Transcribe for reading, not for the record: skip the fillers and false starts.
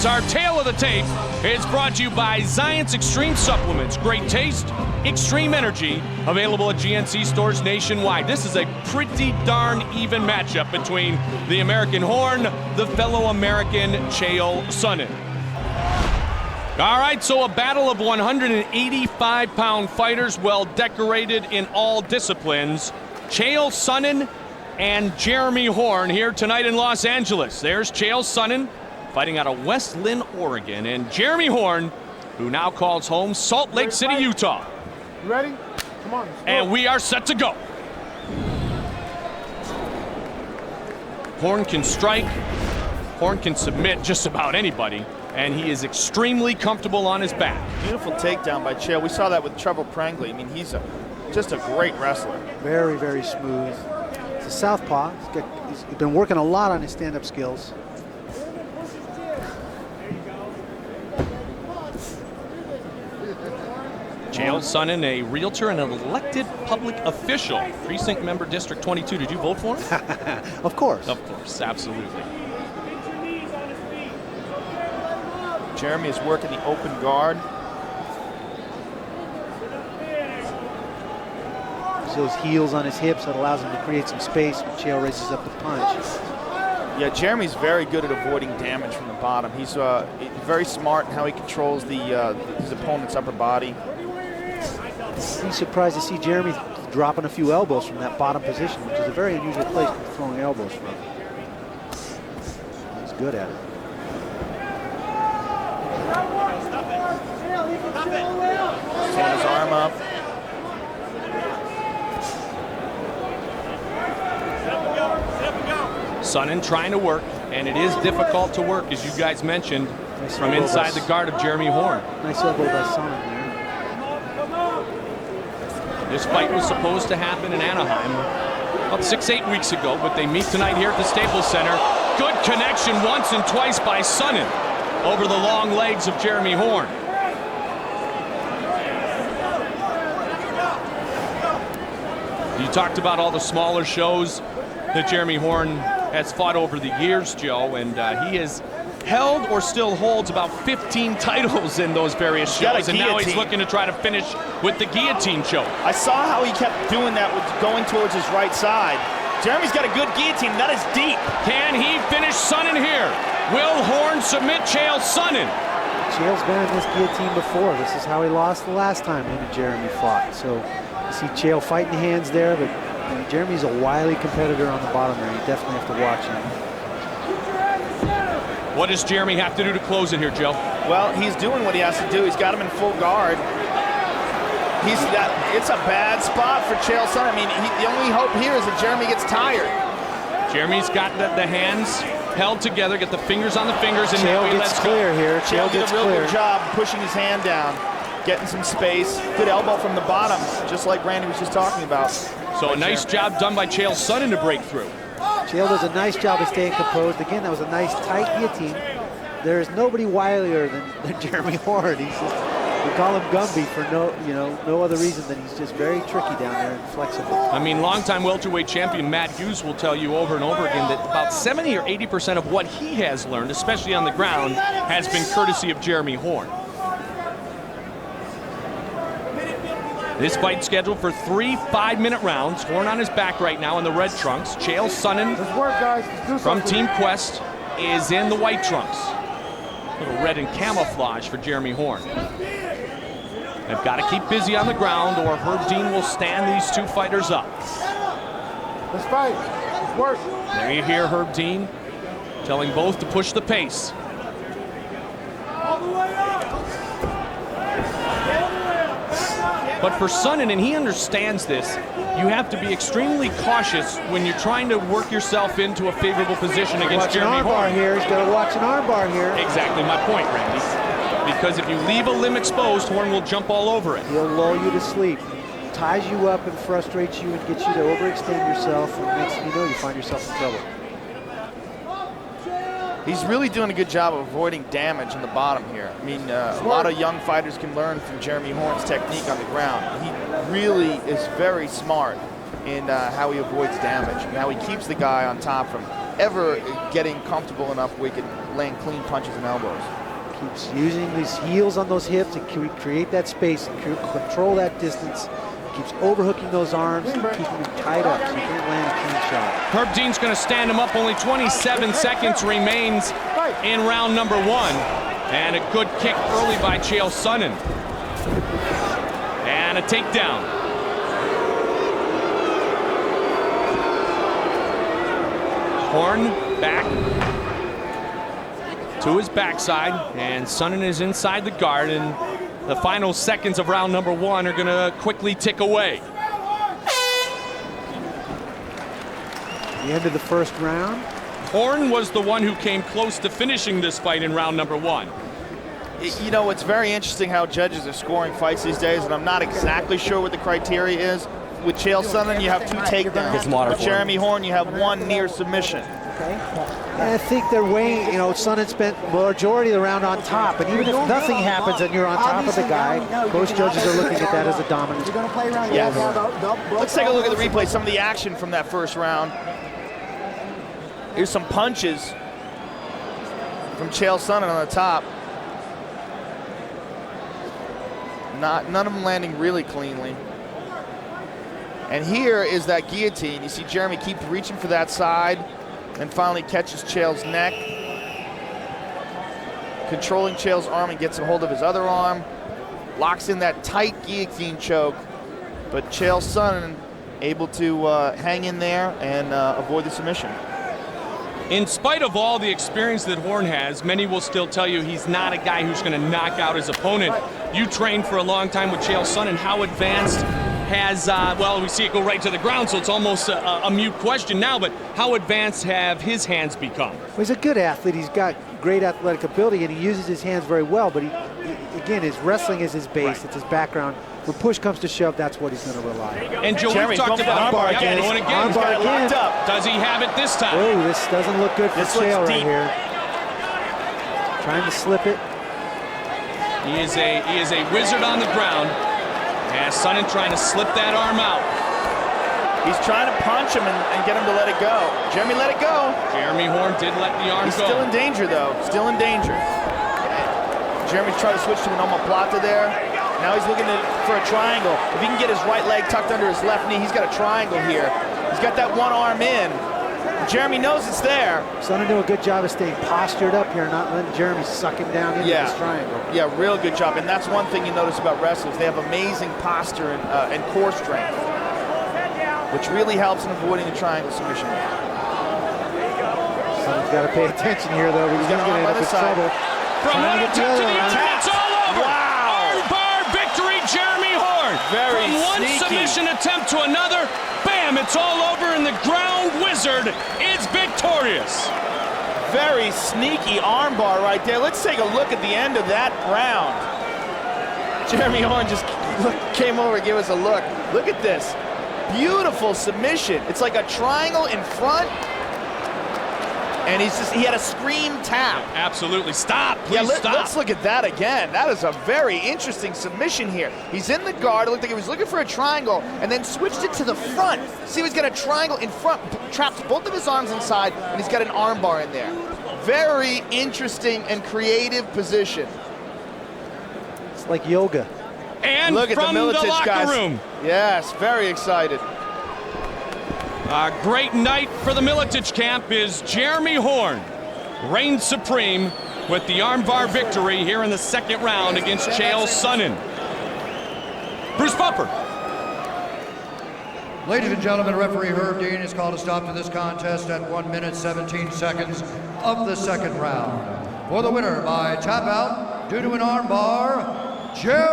It's our tale of the tape. It's brought to you by Zions Extreme Supplements. Great taste, extreme energy. Available at GNC stores nationwide. This is a pretty darn even matchup between the American Horn, the fellow American Chael Sonnen. All right, so a battle of 185-pound fighters, well decorated in all disciplines. Chael Sonnen and Jeremy Horn here tonight in Los Angeles. There's Chael Sonnen fighting out of West Lynn, Oregon, and Jeremy Horn, who now calls home Salt Lake City, Utah. You ready? Come on. And we are set to go. Horn can strike. Horn can submit just about anybody, and he is extremely comfortable on his back. Beautiful takedown by Chael. We saw that with Trevor Prangley. I mean, he's just a great wrestler. Very, very smooth. It's a southpaw. He's been working a lot on his stand-up skills. Chael Sonnen, a realtor and an elected public official. Precinct member, District 22. Did you vote for him? Of course. Of course, absolutely. Jeremy is working the open guard. So his heels on his hips, that allows him to create some space when Chael races up the punch. Yeah, Jeremy's very good at avoiding damage from the bottom. He's very smart in how he controls his opponent's upper body. Be surprised to see Jeremy dropping a few elbows from that bottom position, which is a very unusual place to be throwing elbows from. He's good at it. Throwing his arm up. Sonnen trying to work, and it is difficult to work, as you guys mentioned, from inside the guard of Jeremy Horn. Nice elbow by Sonnen there. This fight was supposed to happen in Anaheim about 6-8 weeks ago, but they meet tonight here at the Staples Center. Good connection once and twice by Sonnen over the long legs of Jeremy Horn. You talked about all the smaller shows that Jeremy Horn has fought over the years, Joe, and he has held or still holds about 15 titles in those various shows, and now he's looking to try to finish with the guillotine choke. I saw how he kept doing that with going towards his right side. Jeremy's got a good guillotine. That is deep. Can he finish Sonnen here? Will Horn submit Chael Sonnen? Chael's been in this guillotine before. This is how he lost the last time him and Jeremy fought. So you see Chael fighting hands there, but Jeremy's a wily competitor on the bottom there. You definitely have to watch him. What does Jeremy have to do to close it here, Joe? Well, he's doing what he has to do. He's got him in full guard. It's a bad spot for Chael Sonnen. I mean, the only hope here is that Jeremy gets tired. Jeremy's got the hands held together, get the fingers on the fingers, and Chael gets clear here. Chael did a real good job pushing his hand down, getting some space. Good elbow from the bottom, just like Randy was just talking about. So a nice job done by Chael Sonnen to break through. Chael does a nice job of staying composed. Again, that was a nice tight guillotine. There is nobody wilier than Jeremy Horn. He's just, we call him Gumby for no other reason than he's just very tricky down there and flexible. I mean, longtime welterweight champion Matt Hughes will tell you over and over again that about 70 or 80% of what he has learned, especially on the ground, has been courtesy of Jeremy Horn. This fight scheduled for 3 5-minute rounds. Horn on his back right now in the red trunks. Chael Sonnen from Team Quest is in the white trunks. A little red and camouflage for Jeremy Horn. They've got to keep busy on the ground or Herb Dean will stand these two fighters up. Let's fight. Let's work. There you hear Herb Dean telling both to push the pace. All the way up. But for Sonnen, and he understands this, you have to be extremely cautious when you're trying to work yourself into a favorable position against Jeremy Horn. He's got to watch an arm bar here. Exactly my point, Randy. Because if you leave a limb exposed, Horn will jump all over it. He'll lull you to sleep. Ties you up and frustrates you and gets you to overextend yourself, and next thing you know, you find yourself in trouble. He's really doing a good job of avoiding damage in the bottom here. I mean, a lot of young fighters can learn from Jeremy Horn's technique on the ground. He really is very smart in how he avoids damage and how he keeps the guy on top from ever getting comfortable enough where he can land clean punches and elbows. Keeps using his heels on those hips to create that space and control that distance. Keeps overhooking those arms and keeping him tied up so he can't land a clean shot. Herb Dean's going to stand him up. Only 27 seconds remains in round number 1. And a good kick early by Chael Sonnen. And a takedown. Horn back to his backside, and Sonnen is inside the guard, and the final seconds of round number 1 are going to quickly tick away. The end of the first round. Horn was the one who came close to finishing this fight in round number 1. You know, it's very interesting how judges are scoring fights these days, and I'm not exactly sure what the criteria is. With Chael Sonnen, you have 2 takedowns. With Jeremy Horn, you have 1 near submission. Okay. And I think they're weighing, you know, Sonnen spent the majority of the round on top, and even if nothing happens and you're on top of the guy, most judges are looking at that as a dominant. Yes. Let's take a look at the replay, some of the action from that first round. Here's some punches from Chael Sonnen on the top. None of them landing really cleanly. And here is that guillotine. You see Jeremy keep reaching for that side and finally catches Chael's neck. Controlling Chael's arm and gets a hold of his other arm. Locks in that tight guillotine choke. But Chael Sonnen able to hang in there and avoid the submission. In spite of all the experience that Horn has, many will still tell you he's not a guy who's going to knock out his opponent. You trained for a long time with Chael Sonnen. How advanced has, well, we see it go right to the ground, so it's almost a mute question now, but how advanced have his hands become? Well, he's a good athlete. He's got great athletic ability, and he uses his hands very well, but he again, his wrestling is his base. Right. It's his background. When push comes to shove, that's what he's going to rely on. And Joe, we've talked about armbar again. Armbar again. Does he have it this time? Oh, this doesn't look good for Chael right here. Trying to slip it. He is a wizard on the ground. As Sonnen trying to slip that arm out. He's trying to punch him and get him to let it go. Jeremy let it go. Jeremy Horn did let the arm go. He's still in danger, though. Still in danger. Jeremy's trying to switch to an omoplata there. Now he's looking for a triangle. If he can get his right leg tucked under his left knee, he's got a triangle here. He's got that one arm in. Jeremy knows it's there. Sonnen do a good job of staying postured up here, not letting Jeremy suck him down into this triangle. Yeah, real good job. And that's one thing you notice about wrestlers. They have amazing posture and core strength, which really helps in avoiding a triangle submission. Sonnen's got to pay attention here, though. He's going to get into trouble. From one attempt to the other, it's all over. Wow. Armbar victory, Jeremy Horn. Very From one submission attempt to another, bam, it's all over, and the ground wizard is victorious. Very sneaky armbar right there. Let's take a look at the end of that round. Jeremy Horn just came over and gave us a look. Look at this. Beautiful submission. It's like a triangle in front. And he had a scream tap. Absolutely. Stop. Please stop. Let's look at that again. That is a very interesting submission here. He's in the guard. It looked like he was looking for a triangle and then switched it to the front. See, he's got a triangle in front, traps both of his arms inside, and he's got an arm bar in there. Very interesting and creative position. It's like yoga. And look at from the locker room. Yes, very excited. A great night for the Miletich camp is Jeremy Horn. Reigns supreme with the armbar victory here in the second round against Chael Sonnen. Bruce Buffer. Ladies and gentlemen, referee Herb Dean has called a stop to this contest at 1 minute 17 seconds of the second round. For the winner by tap out due to an armbar, Chael